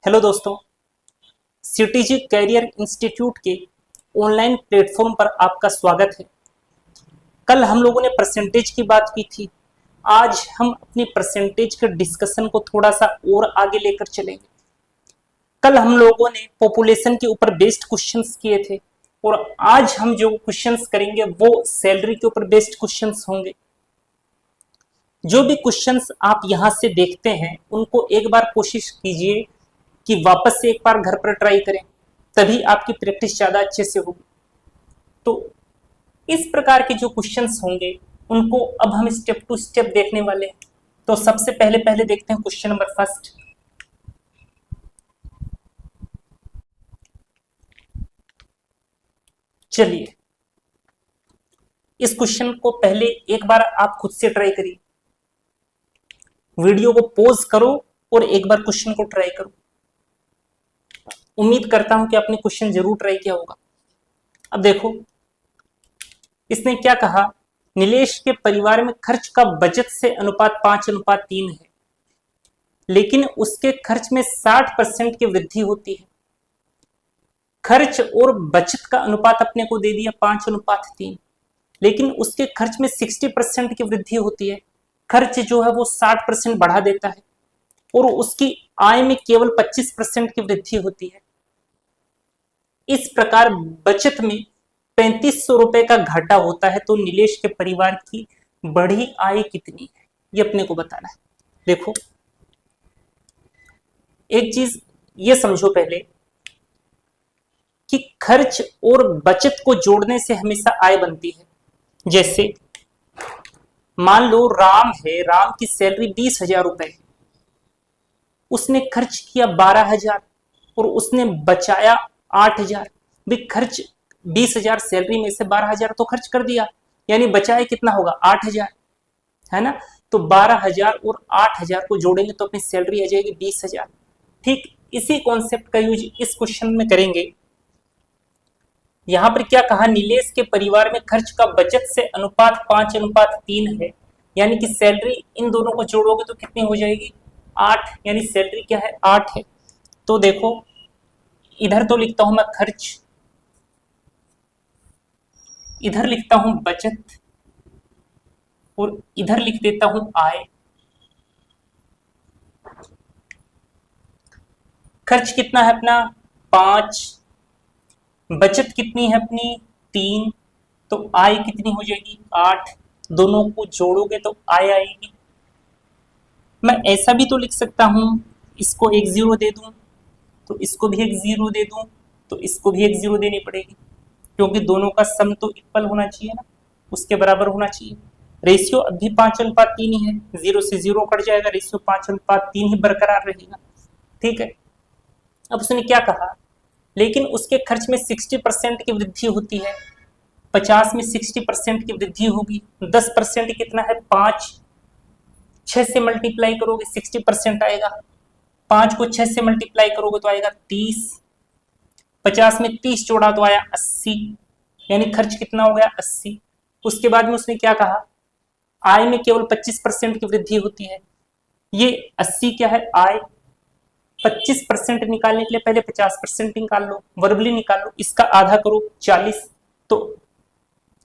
Hello दोस्तों, CTG career institute के online platform पर आपका स्वागत है। कल हम लोगों ने परसेंटेज की बात की थी। आज हम अपनी परसेंटेज के डिस्कशन को थोड़ा सा और आगे लेकर चलेंगे। कल हम लोगों ने पॉपुलेशन के ऊपर बेस्ड क्वेश्चंस किए थे और आज हम जो क्वेश्चंस करेंगे वो सैलरी के ऊपर बेस्ड क्वेश्चंस होंगे। जो भी क्वेश्चंस आप यहां से देखते हैं उनको एक बार कोशिश कीजिए कि वापस से एक बार घर पर ट्राई करें, तभी आपकी प्रैक्टिस ज्यादा अच्छे से होगी। तो इस प्रकार के जो क्वेश्चंस होंगे उनको अब हम स्टेप टू स्टेप देखने वाले हैं। तो सबसे पहले देखते हैं क्वेश्चन नंबर फर्स्ट। चलिए, इस क्वेश्चन को पहले एक बार आप खुद से ट्राई करिए। वीडियो को पॉज करो और एक बार क्वेश्चन को ट्राई करो। उम्मीद करता हूं कि आपने क्वेश्चन जरूर ट्राई किया होगा। अब देखो, इसने क्या कहा, नीलेश के परिवार में खर्च का बचत से अनुपात 5:3 है, लेकिन उसके खर्च में 60% की वृद्धि होती है। खर्च और बचत का अनुपात अपने को दे दिया 5:3, लेकिन उसके खर्च में 60% की वृद्धि होती है। खर्च जो है वो 60% बढ़ा देता है और उसकी आय में केवल 25% की वृद्धि होती है। इस प्रकार बचत में 3500 रुपए का घाटा होता है। तो नीलेश के परिवार की बढ़ी आय कितनी है, ये अपने को बताना है। देखो, एक चीज ये समझो पहले कि खर्च और बचत को जोड़ने से हमेशा आय बनती है। जैसे मान लो राम है, राम की सैलरी 20,000 रुपए है, उसने खर्च किया 12,000 और उसने बचाया 8,000। भी खर्च 20,000 सैलरी में से 12,000 तो खर्च कर दिया, यानी बचाया कितना होगा 8,000, है ना। तो 12,000 और 8,000 को जोड़ेंगे तो अपनी सैलरी आ जाएगी 20,000। ठीक इसी कॉन्सेप्ट का यूज इस क्वेश्चन में करेंगे। यहां पर क्या कहा, नीलेश के परिवार में खर्च का बचत से अनुपात 5:3 है, यानी कि सैलरी इन दोनों को जोड़ोगे तो कितनी हो जाएगी 8, यानी सैलरी क्या है 8 है। तो देखो, इधर तो लिखता हूं मैं खर्च, इधर लिखता हूं बचत और इधर लिख देता हूं आय। खर्च कितना है अपना 5, बचत कितनी है अपनी 3, तो आय कितनी हो जाएगी 8। दोनों को जोड़ोगे तो आय आएगी। मैं ऐसा भी तो लिख सकता हूं, इसको एक 0 दे दूं तो इसको भी एक 0 दे दूं तो इसको भी एक 0 देनी पड़ेगी, क्योंकि दोनों का सम तो इक्वल होना चाहिए ना, उसके बराबर होना चाहिए। रेशियो अब भी 5:3 ही है, 0 से 0 कट जाएगा, रेशियो 5:3 ही बरकरार रहेगा। ठीक है। अब उसने क्या कहा, लेकिन उसके खर्च में 60% की वृद्धि होती है। 50 में 60% की वृद्धि होगी, 10% कितना है 5, 6 से मल्टीप्लाई करोगे 60% आएगा। 5 को 6 से मल्टीप्लाई करोगे तो आएगा 30, 50 में 30 जोड़ा तो आया 80, यानी खर्च कितना हो गया 80। उसके बाद में उसने क्या कहा, आय में केवल 25% की वृद्धि होती है। ये 80 क्या है आय, 25% निकालने के लिए पहले 50% निकाल लो, वर्बली निकाल लो, इसका आधा करो 40, तो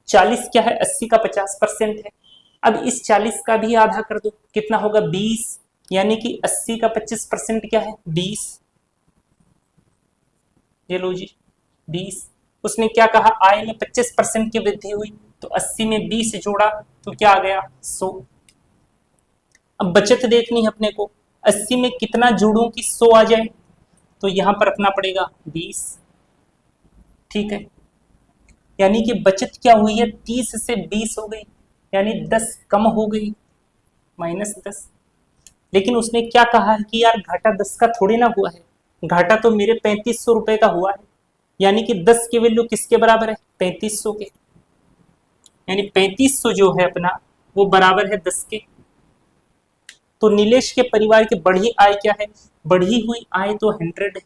40 क्या है 80 का 50% है। अब इस 40 का भी आधा कर दो, कितना होगा 20, यानी कि 80 का 25% क्या है 20। ये लो जी 20। उसने क्या कहा, आय में 25% की वृद्धि हुई, तो 80 में 20 जोड़ा तो क्या आ गया 100। अब बचत देखनी है अपने को, 80 में कितना जोड़ूं कि 100 आ जाए, तो यहां पर रखना पड़ेगा 20। ठीक है, यानी कि बचत क्या हुई है 30 से 20 हो गई, यानी 10 कम हो गई, -10। लेकिन उसने क्या कहा है कि यार घाटा 10 का थोड़ी ना हुआ है, घाटा तो मेरे 3500 रुपए का हुआ है, यानी कि 10 की वैल्यू किसके बराबर है 3500 के, यानी 3500 जो है अपना वो बराबर है 10 के। तो नीलेश के परिवार की बढ़ी आय क्या है, बढ़ी हुई आय तो 100 है,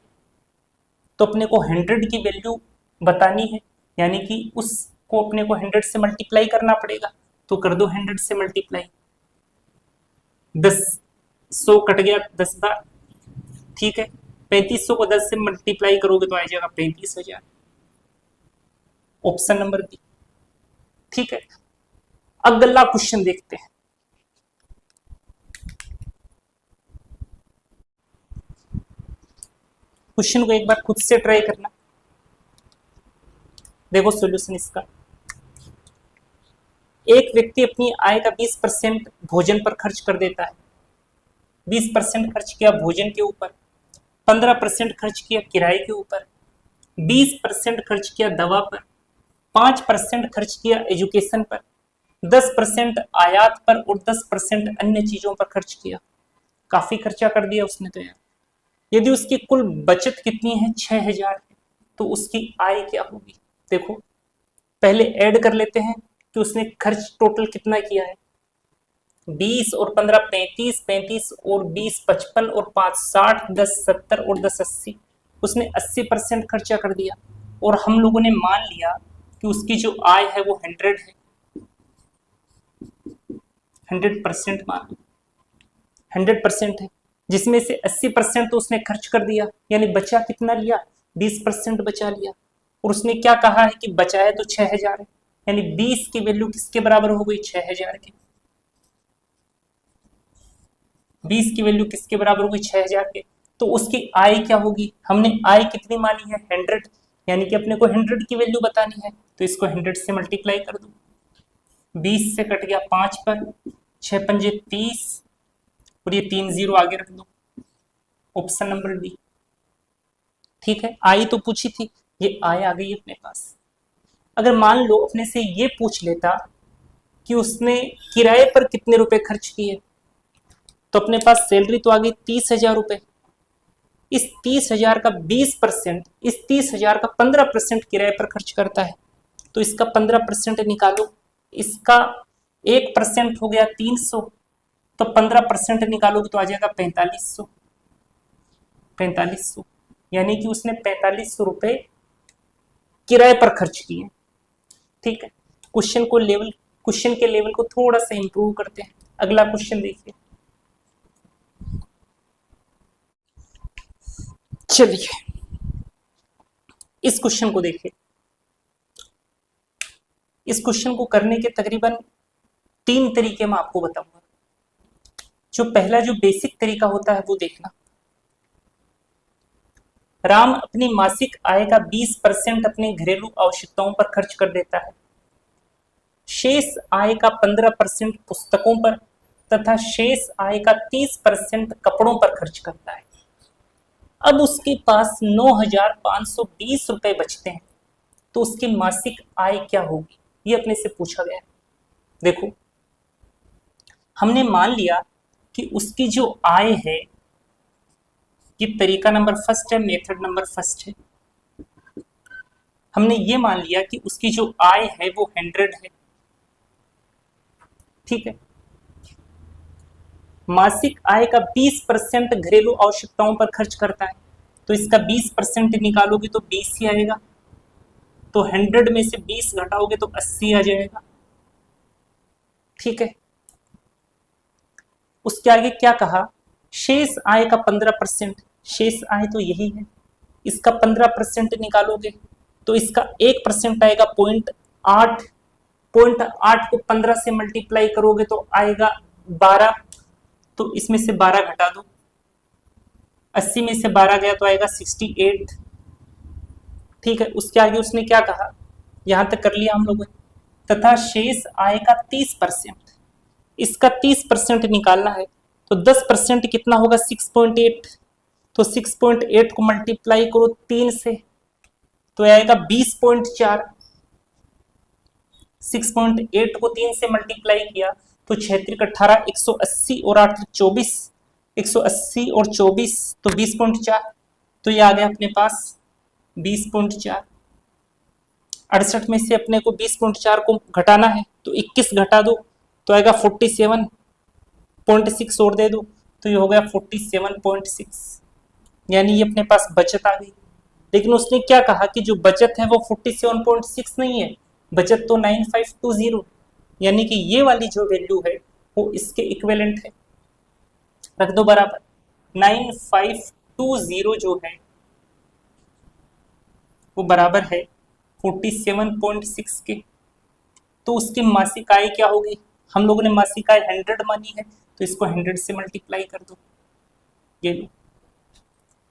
तो अपने को 100 की वैल्यू बतानी है, यानी कि उसको अपने को 100 से मल्टीप्लाई करना पड़ेगा। तो कर दो 100 से मल्टीप्लाई, 10 100 कट गया 10 बार, ठीक है। 3500 को 10 से मल्टीप्लाई करोगे तो आ जाएगा 35,000, ऑप्शन नंबर बी। ठीक है, अगला क्वेश्चन देखते हैं। क्वेश्चन को एक बार खुद से ट्राई करना, देखो सॉल्यूशन इसका। एक व्यक्ति अपनी आय का 20% भोजन पर खर्च कर देता है। 20% खर्च किया भोजन के ऊपर, 15% खर्च किया किराए के ऊपर, 20% खर्च किया दवा पर, 5% खर्च किया एजुकेशन पर, 10% आयात पर और 10% अन्य चीजों पर खर्च किया। काफी खर्चा कर दिया उसने तो यार। यदि उसकी कुल बचत कितनी है, 6,000 है, तो उसकी आय क्या होगी? देखो पहले ऐड कर लेते हैं कि उसने खर्च टोटल कितना किया है। 20 और 15 35, 35 और 20 55 और 5 60, 10 70 और 10 80। उसने 80% खर्चा कर दिया और हम लोगों ने मान लिया कि उसकी जो आय है वो 100 है। 100% मान लो, 100% है, जिसमें से 80% तो उसने खर्च कर दिया, यानी बचा कितना लिया, 20% बचा लिया। और उसने क्या कहा है कि बचाया तो 6,000 है, यानी 20 की वैल्यू किसके बराबर हो गई, 6,000 के। 20 की वैल्यू किसके बराबर हो गई, 6,000 के। तो उसकी आय क्या होगी, हमने आय कितनी मानी है, 100, यानी कि अपने को 100 की वैल्यू बतानी है, तो इसको 100 से मल्टीप्लाई कर दो। 20 से कट गया 5 पर, 6 पंजे 30 और ये 3 0 आगे रख दो, ऑप्शन नंबर बी। ठीक है, आय तो पूछी थी, ये आय आ गई अपने पास। अगर मान लो अपने से ये पूछ लेता कि उसने किराए पर कितने रुपए खर्च किए, तो अपने पास सैलरी तो आ गई 30,000 रुपए। इस 30,000 का 20%, इस 30,000 का 15% किराए पर खर्च करता है, तो इसका 15% निकालो। इसका 1% हो गया 300, तो 15% निकालोगे तो आ जाएगा 4500। 4500 यानी कि उसने 4500 रुपए किराए पर खर्च किए। ठीक है, क्वेश्चन के लेवल को थोड़ा सा इंप्रूव करते हैं। अगला क्वेश्चन देखिए, चलिए इस क्वेश्चन को देखिए। इस क्वेश्चन को करने के तकरीबन 3 तरीके मैं आपको बताऊंगा। जो पहला जो बेसिक तरीका होता है वो देखना। राम अपनी मासिक आय का 20% अपने घरेलू आवश्यकताओं पर खर्च कर देता है। शेष आय का 15% पुस्तकों पर तथा शेष आय का 30% कपड़ों पर खर्च करता है। अब उसके पास 9,520 रुपए बचते हैं, तो उसकी मासिक आय क्या होगी, ये अपने से पूछा गया है। देखो हमने मान लिया कि उसकी जो आय है, ये तरीका नंबर फर्स्ट है, मेथड नंबर फर्स्ट है। हमने ये मान लिया कि उसकी जो आय है वो 100 है। ठीक है, मासिक आय का 20% घरेलू आवश्यकताओं पर खर्च करता है, तो इसका 20% निकालोगे तो 20 ही आएगा। तो 100 में से 20 घटाओगे तो 80 आ जाएगा। ठीक है, उसके आगे क्या कहा, शेष आय का 15%। शेष आय तो यही है, इसका 15% निकालोगे तो इसका 1% आएगा 0.8। 0.8 को 15 से मल्टीप्लाई करोगे तो आएगा 12, तो इसमें से 12 घटा दो। 80 में से 12 गया तो आएगा 68। ठीक है, उसके आगे उसने क्या कहा, यहां तक कर लिया हम लोगों ने। तथा शेष आय का 30%, इसका 30% निकालना है, तो 10% कितना होगा, 6.8। तो 6.8 को मल्टीप्लाई करो 3 से तो आएगा 20.4। 6.8 को 3 से मल्टीप्लाई किया तो 6 18, 180 और 8 24, 180 और 24 तो 20.4, तो ये आ गया अपने पास 20.4। 68 में से अपने को 20.4 को घटाना है, तो 21 घटा दो तो आएगा 47.6 और दे दो तो ये हो गया 47.6, यानी ये अपने पास बचत आ गई। लेकिन उसने क्या कहा कि जो बचत है वो 47.6 नहीं है, बचत तो 9520, यानी कि ये वाली जो वैल्यू है वो इसके इक्विवेलेंट है। रख दो बराबर, 9520 2520 जो है वो बराबर है 47.6 के। तो उसकी मासिक आय क्या होगी? हम लोगों ने मासिक आय 100 मानी है, तो इसको 100 से मल्टीप्लाई कर दो। ये लो,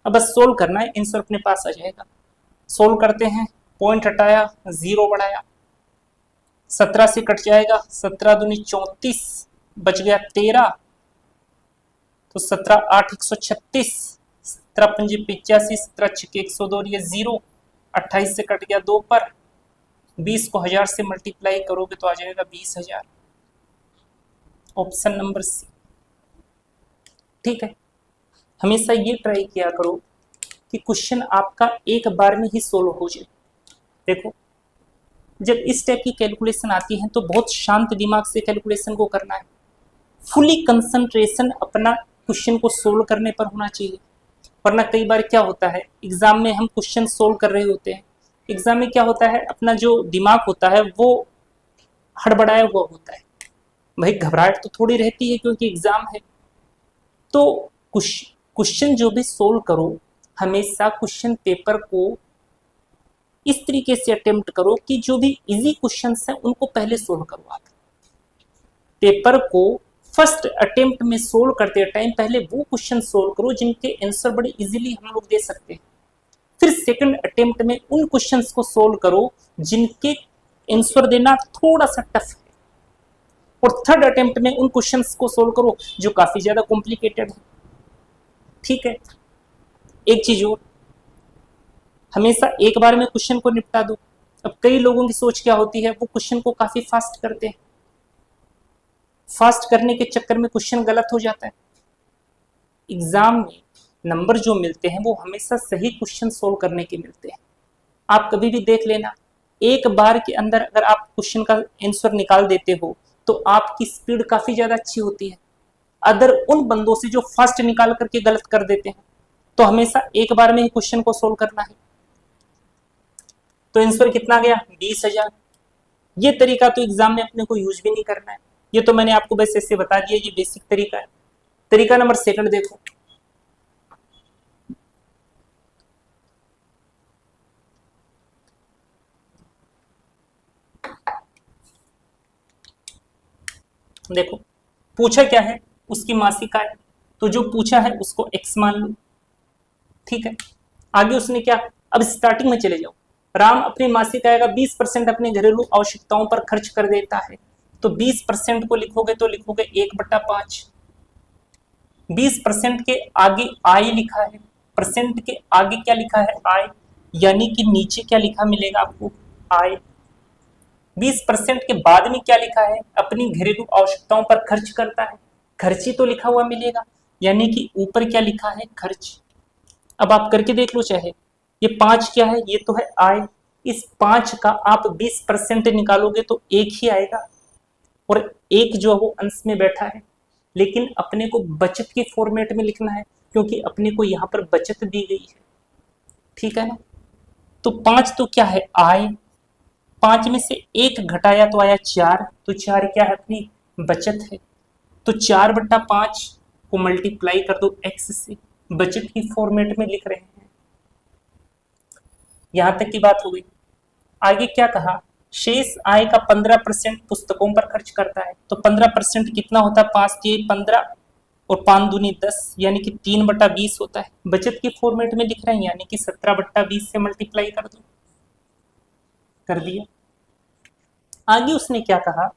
अब बस सोल्व करना है, आंसर अपने पास आ जाएगा। सोल्व करते हैं, पॉइंट हटाया, 0 बढ़ाया, 17 से कट जाएगा, 17 दूनी 34, बच गया 13, तो 17 8 136, 17 पंजे 85, 17 छक्के 102 और ये 0, 28 से कट गया 2 पर, 20 को 1000 से मल्टीप्लाई करोगे तो आ जाएगा 20,000। Option number C. ठीक है, हमेशा ये ट्राई किया करो कि क्वेश्चन आपका एक बार में ही सोल्व हो जाए। देखो, जब इस टाइप की कैलकुलेशन आती है तो बहुत शांत दिमाग से कैलकुलेशन को करना है, फुली कंसंट्रेशन अपना क्वेश्चन को सोल्व करने पर होना चाहिए। वरना कई बार क्या होता है, एग्जाम में हम क्वेश्चन सोल्व कर रहे होते हैं, एग्जाम में क्या होता है, अपना जो दिमाग होता है वो हड़बड़ाया हुआ होता है। भाई घबराहट तो थोड़ी रहती है क्योंकि एग्जाम है। तो क्वेश्चन जो भी सोल्व करो, हमेशा क्वेश्चन पेपर को इस तरीके से अटेम्प्ट करो कि जो भी इजी क्वेश्चंस हैं उनको पहले सोल्व करो। आप पेपर को फर्स्ट अटेम्प्ट में सोल्व करते टाइम पहले वो क्वेश्चन सोल्व करो जिनके आंसर बड़े इजीली हम लोग दे सकते हैं। फिर सेकंड अटेम्प्ट में उन क्वेश्चंस को सोल्व करो जिनके आंसर देना थोड़ा सा टफ है, और थर्ड अटेम्प्ट में उन क्वेश्चंस को सोल्व करो जो काफी ज्यादा कॉम्प्लिकेटेड है। ठीक है, एक चीज और, हमेशा एक बार में क्वेश्चन को निपटा दो। अब कई लोगों की सोच क्या होती है, वो क्वेश्चन को काफी फास्ट करते हैं, फास्ट करने के चक्कर में क्वेश्चन गलत हो जाता है। एग्जाम में नंबर जो मिलते हैं वो हमेशा सही क्वेश्चन सोल्व करने के मिलते हैं। आप कभी भी देख लेना, एक बार के अंदर अगर आप क्वेश्चन का आंसर निकाल देते हो तो आपकी स्पीड काफी ज्यादा अच्छी होती है, अदर उन बंदों से जो फास्ट निकाल करके गलत कर देते हैं। तो हमेशा एक बार में ही क्वेश्चन को सोल्व करना है। तो आंसर कितना गया? 20,000। ये तरीका तो एग्जाम में अपने को यूज भी नहीं करना है, ये तो मैंने आपको बस ऐसे बता दिया, ये बेसिक तरीका है। तरीका नंबर सेकंड देखो, देखो पूछा क्या है, उसकी मासिक आय, तो जो पूछा है उसको x मान लो। ठीक है, आगे उसने क्या, अब स्टार्टिंग में चले जाओ। राम अपनी मासिक आय का 20% अपने घरेलू आवश्यकताओं पर खर्च कर देता है, तो 20% को लिखोगे तो लिखोगे 1/5। 20% के आगे आय लिखा है, परसेंट के आगे क्या लिखा है? आय, यानी कि नीचे क्या लिखा मिलेगा आपको? आय। 20% के बाद में क्या लिखा है? अपनी घरेलू आवश्यकताओं पर खर्च करता है, खर्ची तो लिखा हुआ मिलेगा, यानी कि ऊपर क्या लिखा है? खर्च। अब आप करके देख लो चाहे, ये 5 क्या है? ये तो है आय। इस 5 का आप 20% निकालोगे तो 1 ही आएगा, और 1 जो है वो अंश में बैठा है, लेकिन अपने को बचत के फॉर्मेट में लिखना है क्योंकि अपने को यहाँ पर बचत दी गई है। ठीक है ना, तो 5 तो क्या है? आय। 5 में से 1 घटाया तो आया 4, तो 4 क्या है? अपनी बचत है। तो 4/5 को मल्टीप्लाई कर दो x से, बचत की फॉर्मेट में लिख रहे हैं। यहां तक की बात हो गई। आगे क्या कहा? शेष आय का 15% पुस्तकों पर खर्च करता है, तो 15% कितना होता है? 5 के 15 और 5 दूनी 10, यानी कि 3/20 होता है। बचत की फॉर्मेट में लिख रहे हैं, यानी कि 17/20 से मल्टीप्लाई कर दो। कर दिया। आगे उसने क्या कहा?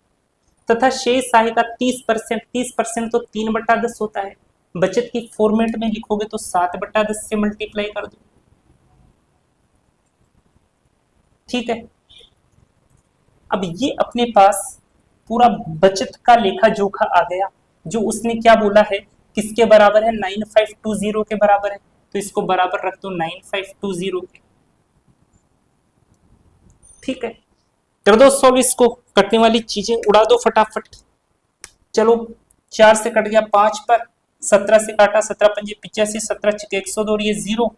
तथा शेष आय का 30%, 30% तो 3/10 होता है। बचत की फॉर्मेट में लिखोगे तो 7/10 से मल्टीप्लाई कर दो। ठीक है, अब ये अपने पास पूरा बचत का लेखा जोखा आ गया, जो उसने क्या बोला है, किसके बराबर है? 9520 के बराबर है, तो इसको बराबर रख दो 9520 के। ठीक है, कर दो सॉल्व इसको, कटने वाली चीजें उड़ा दो फटाफट। चलो, 4 से कट गया 5 पर, 17 से काटा 17 पंजे 85, 17 छक्के 102 और ये 0,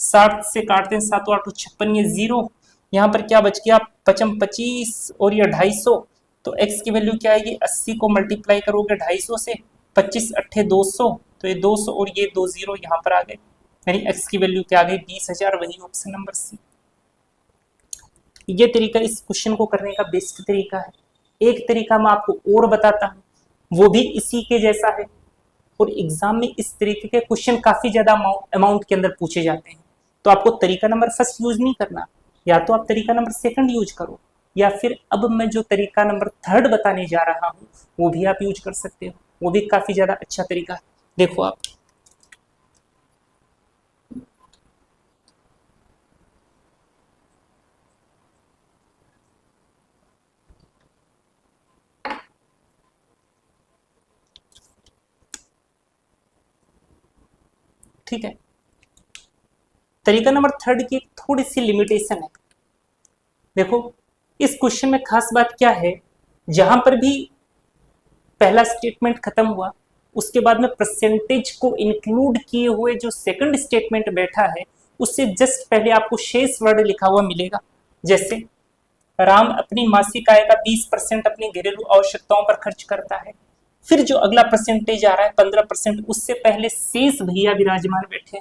60 से काटते हैं 7 8 56, ये 0, यहाँ पर क्या बच गया? 55 25 और ये 250, तो x की वैल्यू क्या आएगी? 80 को मल्टीप्लाई करोगे 250 से, 25 8 200, तो ये 200 और ये 2 0 यहाँ पर आ गए। यानी x की वैल्यू क्या आ गई 20,000, वही ऑप्शन नंबर सी। ये तरीका इस क्वेश्चन को करने का बेस्ट तरीका है। एक तरीका मैं आपको और बताता हूँ, वो भी इसी के जैसा है, और एग्जाम में इस तरीके के क्वेश्चन काफी ज्यादा अमाउंट के अंदर पूछे जाते हैं। तो आपको तरीका नंबर फर्स्ट यूज नहीं करना, या तो आप तरीका नंबर सेकंड यूज करो, या फिर अब मैं जो तरीका नंबर थर्ड बताने जा रहा हूँ वो भी आप यूज कर सकते हो, वो भी काफी ज्यादा अच्छा तरीका है। देखो आप, ठीक है। तरीका नंबर थर्ड की थोड़ी सी लिमिटेशन है। देखो इस क्वेश्चन में खास बात क्या है, जहां पर भी पहला स्टेटमेंट खत्म हुआ उसके बाद में परसेंटेज को इंक्लूड किए हुए जो सेकंड स्टेटमेंट बैठा है उससे जस्ट पहले आपको शेष वर्ड लिखा हुआ मिलेगा। जैसे राम अपनी मासिक आय का 20% अपनी घरेलू आवश्यकताओं पर खर्च करता है। फिर जो अगला परसेंटेज आ रहा है 15%, उससे पहले शेष भैया विराजमान बैठे।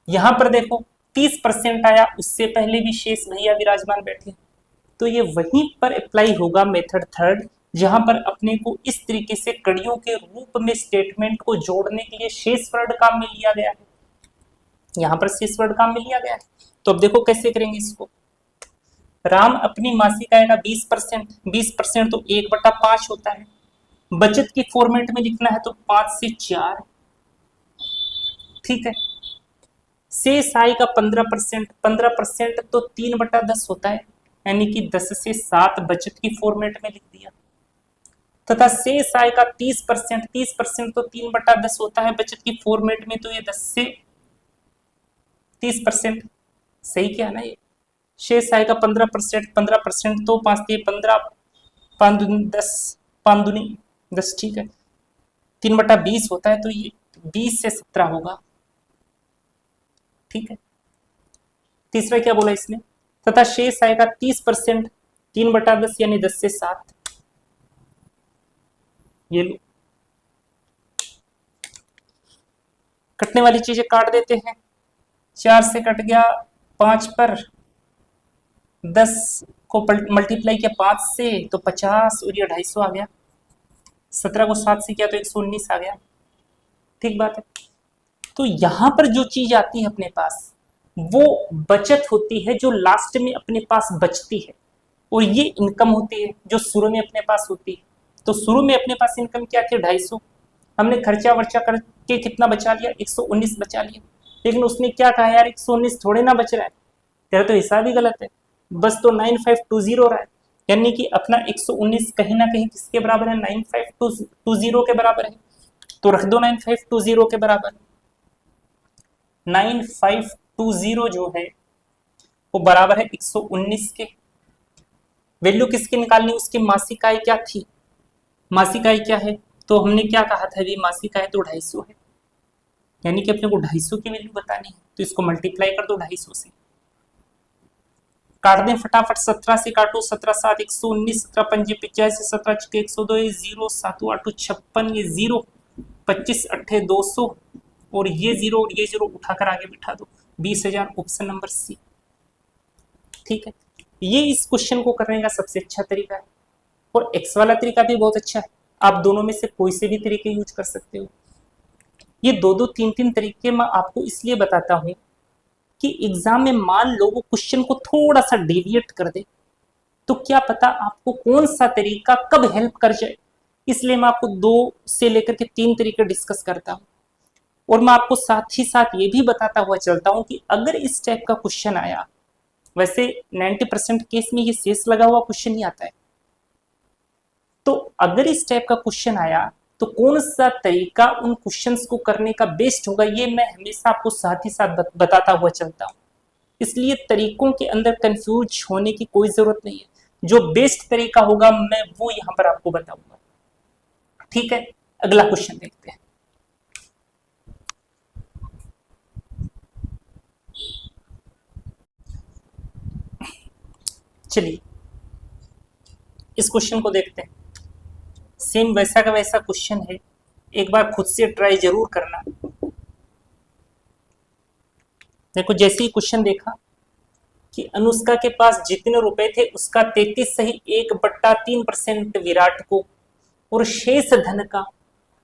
यहां पर देखो 30% आया, उससे पहले भी शेष भैया विराजमान बैठे। तो ये वहीं पर अप्लाई होगा मेथड थर्ड, जहां पर अपने को इस तरीके से कड़ियों के रूप में स्टेटमेंट को जोड़ने के लिए शेष वर्ड काम में लिया गया है। यहां पर शेष वर्ड काम में लिया गया है। तो अब देखो कैसे करेंगे इसको। राम अपनी मासिक आय का 20%, 20% तो 1/5 होता है। बचत की फॉर्मेट में लिखना है तो 5 से 4, ठीक है। शेष आय का 15%, 15% तो 3/10 होता है, यानी कि 10 से 7 बचत की फॉर्मेट में लिख दिया। तथा शेष आय का 30%, 30% तो 3/10 होता है बचत की फॉर्मेट में, तो ये 10 से 30%, सही क्या है ना ये। शेष आय का 15%, 15% तो 5 से 15, 5 दूनी 10, 5 दूनी 10, ठीक है। 3/20 होता है, तो ये 20 से 17 होगा, ठीक है। तीसरा क्या बोला इसने, तथा शेष आय का 30%, 3/10 यानी 10 से 7। ये लो, कटने वाली चीजें काट देते हैं। 4 से कट गया 5 पर, 10 को मल्टीप्लाई किया 5 से तो 50, और ये 250 आ गया। 17 को 7 से किया तो 119 आ गया, ठीक बात है। तो यहां पर जो चीज आती है अपने पास वो बचत होती है जो लास्ट में अपने पास बचती है, और ये इनकम होती है जो शुरू में अपने पास होती है। तो शुरू में अपने पास इनकम क्या थी 250, हमने खर्चा वर्चा करके कितना बचा लिया 119 बचा लिया। लेकिन उसने क्या कहा यार 119 थोड़े ना बच रहा है, तेरा तो हिसाब ही गलत है, बस तो 9520 रहा है। यानी कि अपना 119 कहीं ना कहीं किसके बराबर है 9520 के बराबर है, तो रख दो 9520 के बराबर। 9520 जो है वो बराबर है 119 के। वैल्यू किसकी निकालनी, उसकी मासिक आय क्या थी, मासिक आय क्या है, तो हमने क्या कहा था अभी मासिक आय तो 250 है, यानी कि अपने को 250 की वैल्यू बतानी है, तो इसको मल्टीप्लाई कर दो 250 से। काट दें फटाफट, 17 से काटो, 17 7 119, 17 5 85, 17 6 102, 0 7 8 56, ये 0 25 8 200, और ये 0 और ये 0 उठाकर आगे बिठा दो, 20,000, ऑप्शन नंबर सी, ठीक है। ये इस क्वेश्चन को करने का सबसे अच्छा तरीका है, और एक्स वाला तरीका भी बहुत अच्छा है। आप दोनों में से कोई से भी तरीके यूज कर सकते हो। ये दो दो तीन तीन तरीके मैं आपको इसलिए बताता हूं कि एग्जाम में मान लो वो क्वेश्चन को थोड़ा सा डेविएट कर दे, तो क्या पता आपको कौन सा तरीका कब हेल्प कर जाए। इसलिए मैं आपको 2 से लेकर के 3 तरीके डिस्कस करता हूं, और मैं आपको साथ ही साथ ये भी बताता हुआ चलता हूं कि अगर इस टाइप का क्वेश्चन आया, वैसे 90% केस में ये शेष लगा हुआ क्वेश्चन ही आता है, तो अगर इस टाइप का क्वेश्चन आया तो कौन सा तरीका उन क्वेश्चंस को करने का बेस्ट होगा, ये मैं हमेशा आपको साथ ही साथ बताता हुआ चलता हूं। इसलिए तरीकों के अंदर कंफ्यूज होने की कोई जरूरत नहीं है, जो बेस्ट तरीका होगा मैं वो यहां पर आपको बताऊंगा, ठीक है। अगला क्वेश्चन देखते हैं। चलिए इस क्वेश्चन को देखते हैं। सेम वैसा का वैसा क्वेश्चन है, एक बार खुद से ट्राई जरूर करना। देखो जैसे ही क्वेश्चन देखा कि अनुष्का के पास जितने रुपए थे उसका 33.1/3% विराट को, और शेष धन का,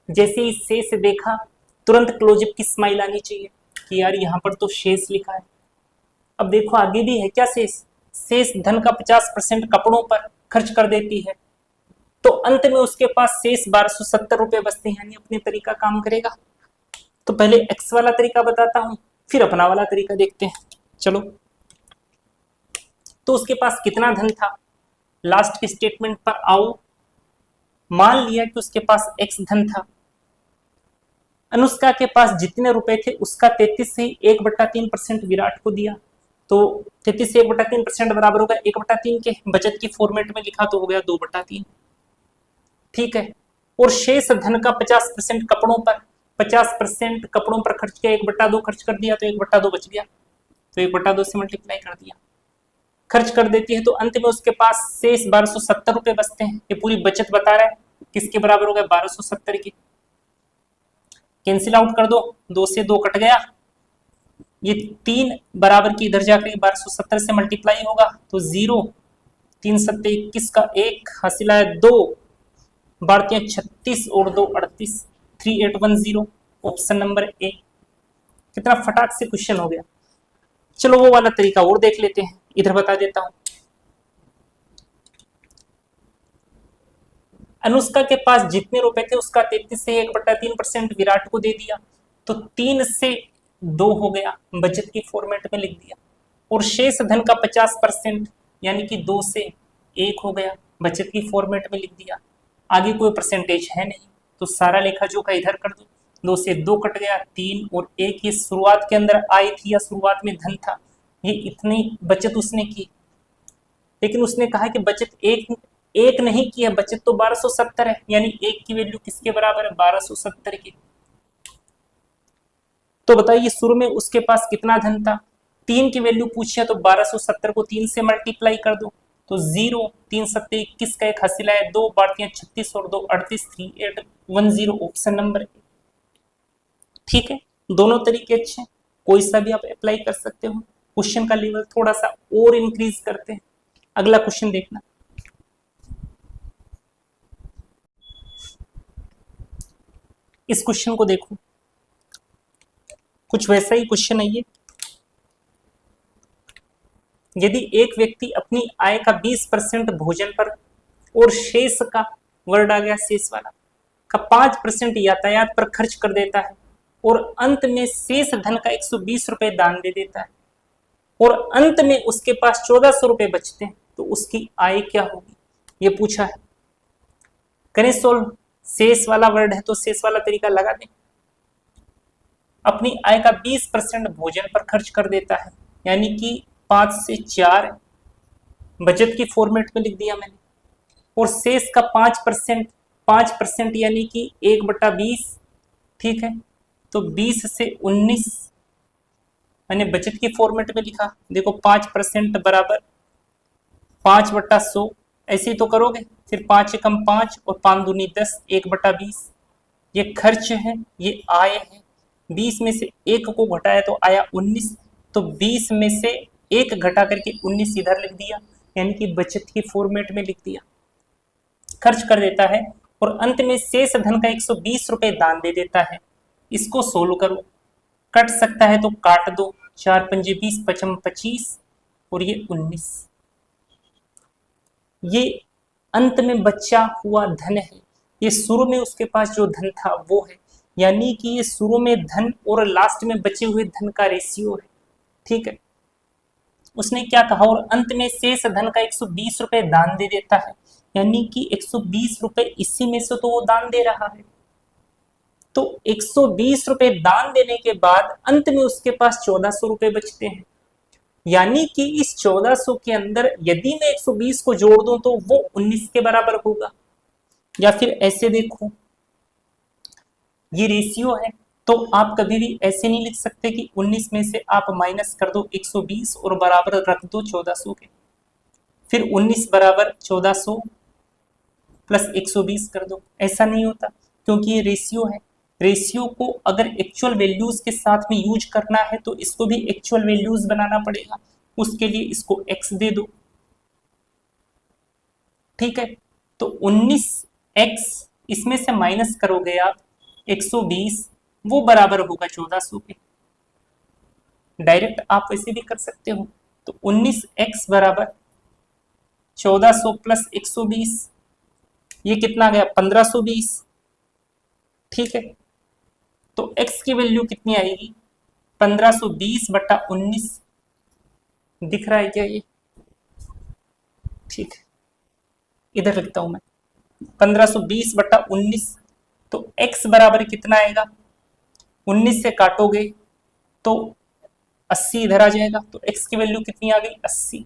जैसे ही शेष देखा तुरंत क्लोजअप की स्माइल आनी चाहिए कि यार यहाँ पर तो शेष लिखा है। अब देखो आगे भी है क्या शेष, शेष धन का 50% कपड़ों पर खर्च कर देती है, तो अंत में उसके पास शेष 1270 रुपए बचते हैं, यानी अपने तरीका काम करेगा। तो पहले एक्स वाला तरीका बताता हूं, फिर अपना वाला तरीका देखते हैं। चलो, तो उसके पास कितना धन था, लास्ट के स्टेटमेंट पर आओ। मान लिया कि उसके पास एक्स धन था, अनुष्का के पास जितने रुपए थे उसका 33 से 1/3% विराट को दिया, तो 33 से 1/3% बराबर होगा 1/3 के, बचत की फॉर्मेट में लिखा तो हो गया 2/3। ठीक है, और शेष धन का 50% कपड़ों पर, 50% कपड़ों पर खर्च किया, 1/2 खर्च कर दिया तो 1/2 बच गया, तो 1/2 से मल्टीप्लाई कर दिया, खर्च कर देती है, तो अंत में उसके पास शेष 1270 रुपए बचते हैं। ये पूरी बचत बता रहा है, किसके बराबर हो गया, 1270 की। कैंसिल आउट कर दो, 2 से 2 कट गया, ये 3 बराबर की इधर जाकर 1270 से मल्टीप्लाई होगा तो 0, 3 सत्ते 21 का 1 हासिल है 2, 36 और 2 38, 3810, ऑप्शन नंबर ए। कितना फटाक से क्वेश्चन हो गया। चलो वो वाला तरीका और देख लेते हैं, इधर बता देता हूं। अनुष्का के पास जितने रुपए थे उसका 33 से 1/3% विराट को दे दिया, तो 3 से 2 हो गया, बचत की फॉर्मेट में लिख दिया, और शेष धन का 50% यानी कि 2 से 1 हो गया, बचत की फॉर्मेट में लिख दिया। आगे कोई परसेंटेज है नहीं, तो सारा लेखा जोखा इधर कर दो, 2 से 2 कट गया, 3 और 1 ये शुरुआत के अंदर आई थी या शुरुआत में धन था, ये इतनी बचत उसने की, लेकिन उसने कहा कि बचत एक नहीं की है, बचत तो 1270 है, यानी 1 की वैल्यू किसके बराबर है, 1270 की। तो बताइए शुरू में उसके पास कितना धन था, 3 की वैल्यू पूछी है, तो 1270 को 3 से मल्टीप्लाई कर दो, तो 0, 3 सत्ते 21 का 1 हासिल है 2, 36 और 2 38, 3810, ऑप्शन नंबर ए। ठीक है, दोनों तरीके अच्छे, कोई सा भी आप अप्लाई कर सकते हो। क्वेश्चन का लेवल थोड़ा सा और इंक्रीज करते हैं। अगला क्वेश्चन देखना, इस क्वेश्चन को देखो, कुछ वैसा ही क्वेश्चन है ये। यदि एक व्यक्ति अपनी आय का 20% भोजन पर और शेष का, वर्ड आ गया शेष वाला, का 5% यातायात पर खर्च कर देता है, और अंत में शेष धन का 120 रुपए दान दे देता है, और अंत में उसके पास 1400 रुपए बचते हैं, तो उसकी आय क्या होगी, ये पूछा है। करें सोल्व, शेष वाला वर्ड है तो शेष वाला तरीका लगा दें। अपनी आय का 20% भोजन पर खर्च कर देता है, यानी कि 5 से 4, बचत की फॉर्मेट में लिख दिया मैंने, और शेष का 5% यानी कि 1/20, ठीक है, तो 20 से 19 मैंने बचत की फॉर्मेट में लिखा। देखो 5% बराबर 5/100, ऐसे ही तो करोगे, फिर 5 एकम 5 और 5 दूनी 10, 1/20। ये खर्च है, ये आय है, 20 में से 1 को घटाया तो आया 19, तो 20 में से 1 घटा करके 19 इधर लिख दिया, यानी कि बचत की फॉर्मेट में लिख दिया। खर्च कर देता है और अंत में शेष धन का 120 रुपए दान दे देता है। इसको सोल्व करो, कट सकता है तो काट दो, 4 पंजे 20, 5 25 और ये 19। ये अंत में बचा हुआ धन है, ये शुरू में उसके पास जो धन था वो है, यानी कि ये शुरू में धन और लास्ट में बचे हुए धन का रेशियो है। ठीक है, उसने क्या कहा, और अंत में शेष धन का 120 रुपए दान दे देता है, यानी कि 120 रुपए इसी में से तो वो दान दे रहा है, तो 120 रुपए दान देने के बाद अंत में उसके पास 1400 रुपए बचते हैं, यानी कि इस 1400 के अंदर यदि मैं 120 को जोड़ दूं तो वो 19 के बराबर होगा। या फिर ऐसे देखो, ये रेशियो है, तो आप कभी भी ऐसे नहीं लिख सकते कि 19 में से आप माइनस कर दो 120 और बराबर रख दो 1400 के, फिर 19 बराबर 1400 प्लस 120 कर दो, ऐसा नहीं होता, क्योंकि ये रेशियो है। रेशियो को अगर एक्चुअल वैल्यूज के साथ में यूज करना है तो इसको भी एक्चुअल वैल्यूज बनाना पड़ेगा, उसके लिए इसको x दे दो, ठीक है। तो 19x इसमें से माइनस करोगे आप 120, वो बराबर होगा 1400 के। डायरेक्ट आप वैसे भी कर सकते हो। तो 19x बराबर 1400 प्लस 120, ये कितना गया 1520, ठीक है। तो x की वैल्यू कितनी आएगी 1520 बटा 19, दिख रहा है क्या ये, ठीक है। इधर लिखता हूं मैं 1520 बटा 19, तो x बराबर कितना आएगा, 19 से काटोगे तो 80 इधर आ जाएगा, तो x की वैल्यू कितनी आ गई 80।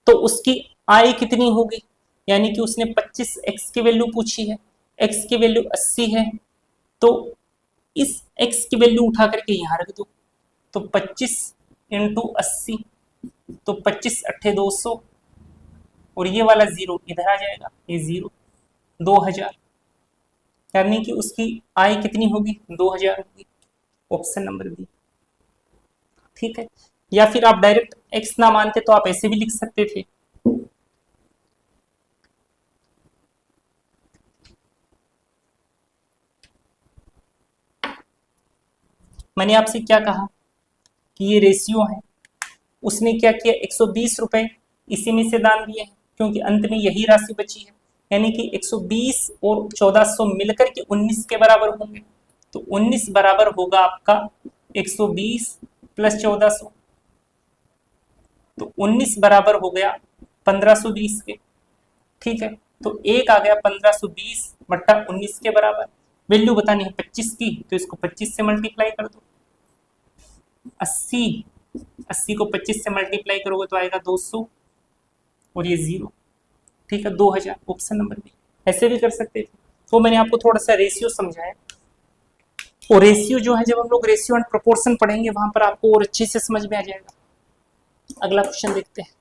तो उसकी आय कितनी होगी, यानी कि उसने 25x की वैल्यू पूछी है, x की वैल्यू 80 है, तो इस x की वैल्यू उठा करके यहां रख दो, तो 25 इंटू 80, तो 25 अट्ठे 200, और ये वाला जीरो इधर आ जाएगा, ये जीरो 2000, यानी कि उसकी आय कितनी होगी 2000 होगी, ऑप्शन नंबर बी, ठीक है। या फिर आप डायरेक्ट x ना मानते तो आप ऐसे भी लिख सकते थे, मैंने आपसे क्या कहा कि ये रेशियो है, उसने क्या किया 120 रुपए इसी में से दान दिए हैं, क्योंकि अंत में यही राशि बची है, यानी कि 120 और 1400 मिलकर के 19 के बराबर होंगे, तो 19 बराबर होगा आपका 120 प्लस 1400, तो 19 बराबर हो गया 1520 के, ठीक है। तो एक आ गया 1520 बट्टा 19 के बराबर, वैल्यू बतानी है 25 की, तो इसको 25 से मल्टीप्लाई कर दो, 80 को 25 से मल्टीप्लाई करोगे तो आएगा 200, और ये जीरो, ठीक है 2000, ऑप्शन नंबर बी। ऐसे भी कर सकते थे, तो मैंने आपको थोड़ा सा रेशियो समझाया, और रेशियो जो है जब हम लोग रेशियो एंड प्रोपोर्शन पढ़ेंगे वहां पर आपको और अच्छे से समझ में आ जाएगा। अगला क्वेश्चन देखते हैं।